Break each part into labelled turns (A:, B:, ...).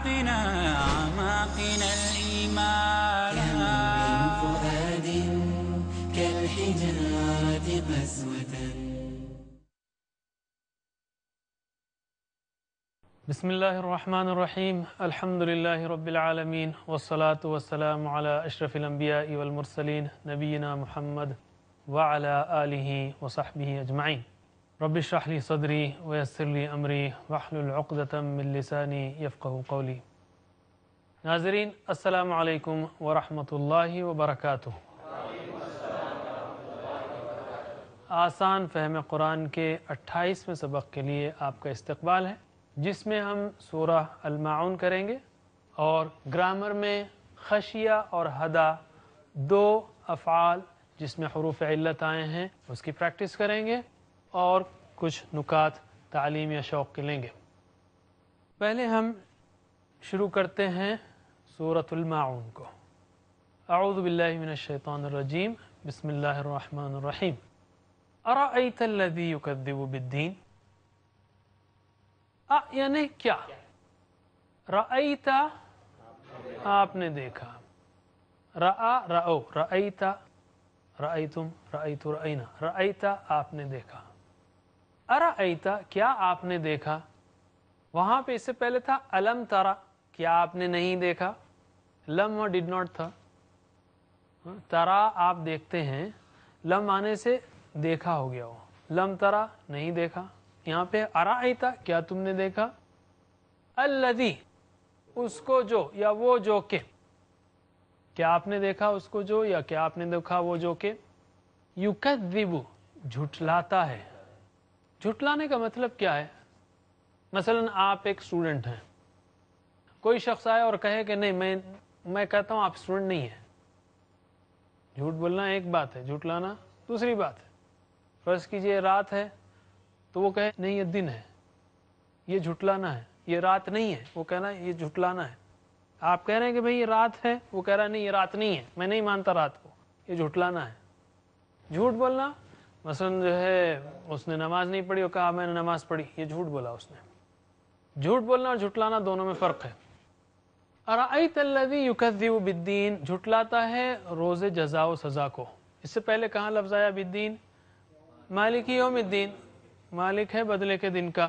A: أعطنا أعماقنا الإيمان من فؤاد كالحجارة قسوة.
B: بسم الله الرحمن الرحيم. الحمد لله رب العالمين والصلاة والسلام على أشرف الأنبياء والمرسلين نبينا محمد وعلى آله وصحبه أجمعين. رب اشرح لي صدري ويسر لي أمري واحلل عقدة من لساني يفقهوا قولي. ناظرین السلام علیکم ورحمۃ اللہ وبرکاتہ. آسان فہم قرآن کے 28ویں سبق کے لیے آپ کا استقبال ہے، جس میں ہم سورہ الماعون کریں گے اور گرامر میں خشیہ اور ہدا دو افعال جس میں حروف علت آئے ہیں اس کی پریکٹس کریں گے اور کچھ نکات تعلیم یا شوق کے لیں گے. پہلے ہم شروع کرتے ہیں سورۃ الماعون کو. اعوذ باللہ من الشیطان الرجیم، بسم اللہ الرحمن الرحیم. ارأیت الذی یکذب بالدین. یعنی کیا؟ رأیت آپ نے دیکھا، رأى رأو، رأیت رأیتم رأیت رأینا، رأیت آپ نے دیکھا. ارأیت کیا آپ نے دیکھا. وہاں پہ اس سے پہلے تھا الم ترى، کیا آپ نے نہیں دیکھا. لم اور ڈڈ ناٹ تھا. ترا آپ دیکھتے ہیں، لم آنے سے دیکھا ہو گیا. ہو لم ترى نہیں دیکھا. یہاں پہ ارأیت کیا تم نے دیکھا. الذی اس کو جو یا وہ جو کہ، کیا آپ نے دیکھا اس کو جو یا کیا آپ نے دیکھا وہ جو کہ. یکذب جھٹلاتا ہے. جھٹلانے کا مطلب کیا ہے؟ مثلا آپ ایک اسٹوڈنٹ ہیں، کوئی شخص آئے اور کہے کہ نہیں میں کہتا ہوں آپ اسٹوڈنٹ نہیں ہیں. جھوٹ بولنا ایک بات ہے، جھٹلانا دوسری بات ہے. فرض کیجئے رات ہے تو وہ کہے نہیں یہ دن ہے، یہ جھٹلانا ہے. یہ رات نہیں ہے، وہ کہنا یہ جھٹلانا ہے. آپ کہہ رہے ہیں کہ بھئی یہ رات ہے، وہ کہہ رہا ہے نہیں یہ رات نہیں ہے، میں نہیں مانتا رات کو، یہ جھٹلانا ہے. جھوٹ بولنا مثلا جو ہے اس نے نماز نہیں پڑھی اور کہا میں نے نماز پڑھی، یہ جھوٹ بولا اس نے. جھوٹ بولنا اور جھٹلانا دونوں میں فرق ہے. ارأیت الذی یکذب بالدین، جھٹلاتا ہے روز جزا و سزا کو. اس سے پہلے کہاں لفظ آیا بالدین؟ مالک یوم الدین، مالک ہے بدلے کے دن کا.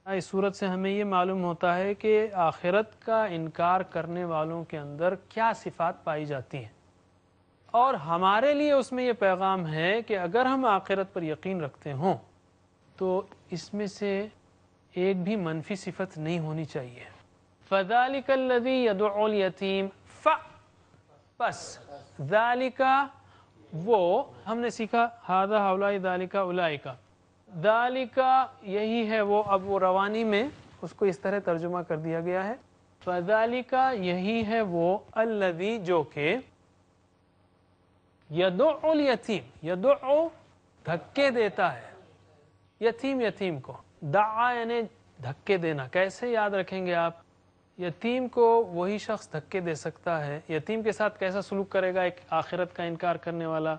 B: اس صورت سے ہمیں یہ معلوم ہوتا ہے کہ آخرت کا انکار کرنے والوں کے اندر کیا صفات پائی جاتی ہیں، اور ہمارے لیے اس میں یہ پیغام ہے کہ اگر ہم آخرت پر یقین رکھتے ہوں تو اس میں سے ایک بھی منفی صفت نہیں ہونی چاہیے. فَذَلِكَ الَّذِي يَدُعُّ الْيَتِيمَ، بس ذَلِكَ وہ ہم نے سیکھا هَذَا هَؤُلَاءِ ذَلِكَ أُولَئِكَ، ذَلِكَ یہی ہے وہ. اب وہ روانی میں اس کو اس طرح ترجمہ کر دیا گیا ہے. فَذَلِكَ یہی ہے وہ، الَّذِي جو کہ، يَدُعُّ الْيَتِيمَ، يَدُعُّ دھکے دیتا ہے یتیم کو. دعا یعنی دھکے دینا. کیسے یاد رکھیں گے آپ؟ یتیم کو وہی شخص دھکے دے سکتا ہے. یتیم کے ساتھ کیسا سلوک کرے گا؟ ایک آخرت کا انکار کرنے والا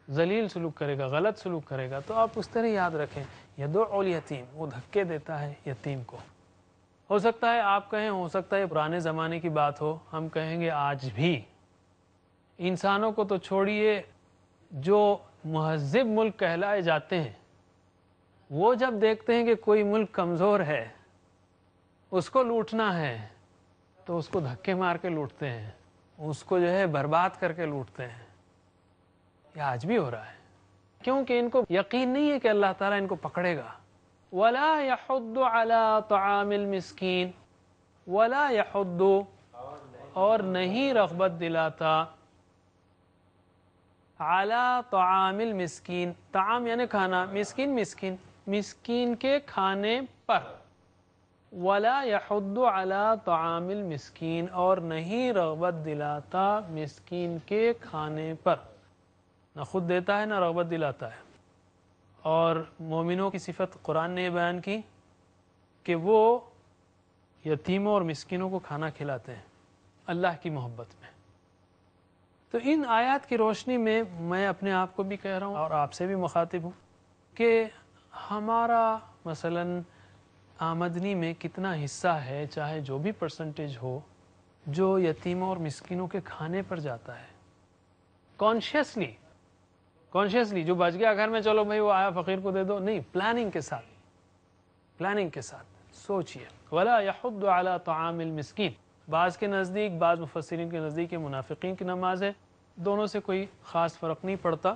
B: ذلیل سلوک کرے گا، غلط سلوک کرے گا. تو آپ اس طرح یاد رکھیں، یدعو الیتیم، وہ دھکے دیتا ہے یتیم کو. ہو سکتا ہے آپ کہیں، ہو سکتا ہے پرانے زمانے کی بات ہو، ہم کہیں گے آج بھی انسانوں کو تو چھوڑیے، جو مہذب ملک کہلائے جاتے ہیں وہ جب دیکھتے ہیں کہ کوئی ملک کمزور ہے، اس کو لوٹنا ہے، تو اس کو دھکے مار کے لوٹتے ہیں، اس کو جو ہے برباد کر کے لوٹتے ہیں. یہ آج بھی ہو رہا ہے، کیونکہ ان کو یقین نہیں ہے کہ اللہ تعالیٰ ان کو پکڑے گا. وَلَا يَحُضُّ عَلَىٰ طَعَامِ الْمِسْكِينِ، وَلَا يَحُضُّ اور نہیں رغبت دلاتا، عَلَىٰ طَعَامِ الْمِسْكِينِ، طعام یعنی کھانا، مسکین کے کھانے پر. وَلَا يَحُضُّ عَلَىٰ طَعَامِ الْمِسْكِينِ اور نہیں رغبت دلاتا مسکین کے کھانے پر. نہ خود دیتا ہے نہ رغبت دلاتا ہے. اور مومنوں کی صفت قرآن نے بیان کی کہ وہ یتیموں اور مسکینوں کو کھانا کھلاتے ہیں اللہ کی محبت میں. تو ان آیات کی روشنی میں میں اپنے آپ کو بھی کہہ رہا ہوں اور آپ سے بھی مخاطب ہوں کہ ہمارا مثلاً آمدنی میں کتنا حصہ ہے, چاہے جو بھی پرسنٹیج ہو, جو یتیموں اور مسکینوں کے کھانے پر جاتا ہے. کانشیسلی جو بچ گیا گھر میں, چلو بھائی وہ آیا فقیر کو دے دو, نہیں, پلاننگ کے ساتھ سوچئے. ولا يحض على طعام المسکین, بعض کے نزدیک, بعض مفسرین کے نزدیک یہ منافقین کی نماز ہے, دونوں سے کوئی خاص فرق نہیں پڑتا.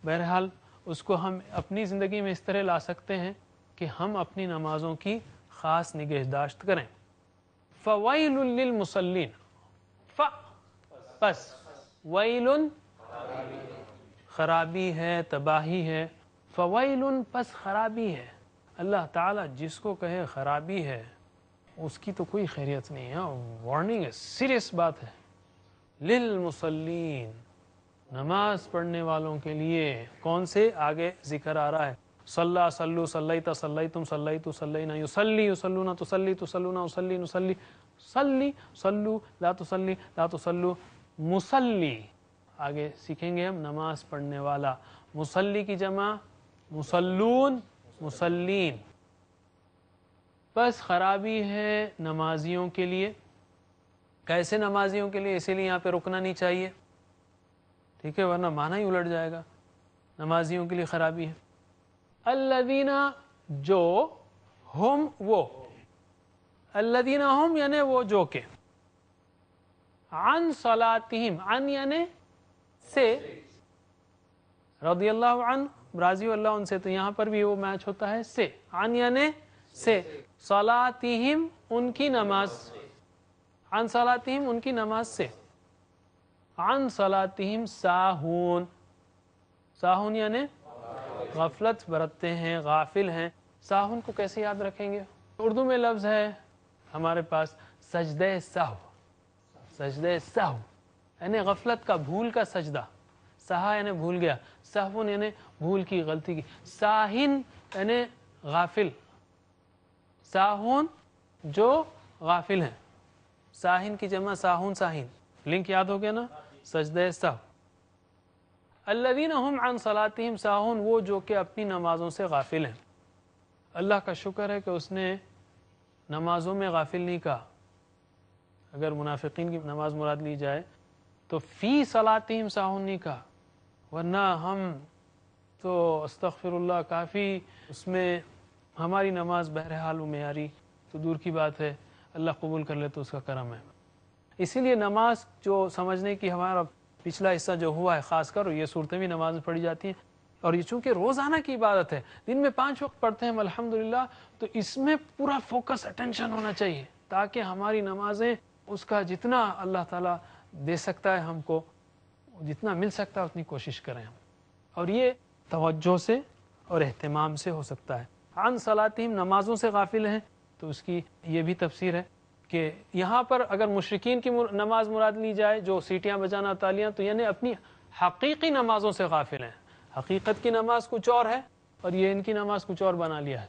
B: بہرحال اس کو ہم اپنی زندگی میں اس طرح لا سکتے ہیں کہ ہم اپنی نمازوں کی خاص نگہداشت کریں. فویل للمصلین, بس ویل خرابی ہے, تباہی ہے. فویل پس خرابی ہے. اللہ تعالیٰ جس کو کہے خرابی ہے اس کی تو کوئی خیریت نہیں ہے. وارننگ ہے, سیریس بات ہے. للمصلین, نماز پڑھنے والوں کے لیے. کون سے؟ آگے ذکر آ رہا ہے. صلی صلو صلیت صلیتم صلیتو صلینا, یصلی یصلون تصلی تصلون, اصلی نصلی صلی صلو لا تصلی لا تصلو. مصلی آگے سیکھیں گے ہم, نماز پڑھنے والا. مصلی کی جمع مصلون, مصلین. بس خرابی ہے نمازیوں کے لیے. کیسے نمازیوں کے لیے؟ اسی لیے یہاں پہ رکنا نہیں چاہیے, ٹھیک ہے, ورنہ معنی ہی الٹ جائے گا. نمازیوں کے لیے خرابی ہے. الذین, جو, ہم وہ, الذین ہم یعنی وہ جو کہ, عن صلاتہم, عن یعنی سے, رضی اللہ عنہ راضی اللہ ان سے, تو یہاں پر بھی وہ میچ ہوتا ہے سے. عن یعنی سے, صلاتہم ان کی نماز, عن صلاتہم ان کی نماز سے. عن صلاتہم ساہون, ساہون یعنی غفلت برتتے ہیں, غافل ہیں. ساہون کو کیسے یاد رکھیں گے؟ اردو میں لفظ ہے ہمارے پاس سجدہ سہو. سجدہ سہو یعنی غفلت کا, بھول کا سجدہ. سہا یعنی بھول گیا, سہون یعنی بھول کی, غلطی کی. ساہن یعنی غافل. ساہون جو غافل ہیں, ساہن کی جمع ساہون ساہین. لنک یاد ہو گیا نا, سجدہ سہو. الذین ہم عن صلاتہم ساہون, وہ جو کہ اپنی نمازوں سے غافل ہیں. اللہ کا شکر ہے کہ اس نے نمازوں میں غافل نہیں کہا. اگر منافقین کی نماز مراد لی جائے تو فی صلاتہم ساہون نہیں کہا, ورنہ ہم تو استغفر اللہ کافی اس میں ہماری نماز بہرحال وہ معیاری تو دور کی بات ہے, اللہ قبول کر لے تو اس کا کرم ہے. اسی لیے نماز جو سمجھنے کی ہمارا پچھلا حصہ جو ہوا ہے, خاص کر یہ صورتیں بھی نماز میں پڑھی جاتی ہیں, اور یہ چونکہ روزانہ کی عبادت ہے, دن میں 5 وقت پڑھتے ہیں الحمدللہ, تو اس میں پورا فوکس اٹینشن ہونا چاہیے تاکہ ہماری نمازیں اس کا جتنا اللہ تعالیٰ دے سکتا ہے ہم کو, جتنا مل سکتا ہے اتنی کوشش کریں ہم, اور یہ توجہ سے اور اہتمام سے ہو سکتا ہے. عن صلاتہم, نمازوں سے غافل ہیں, تو اس کی یہ بھی تفسیر ہے کہ یہاں پر اگر مشرکین کی نماز مراد لی جائے جو سیٹیاں بجانا, تالیاں, تو یعنی اپنی حقیقی نمازوں سے غافل ہیں. حقیقت کی نماز کچھ اور ہے اور یہ ان کی نماز کچھ اور بنا لیا ہے.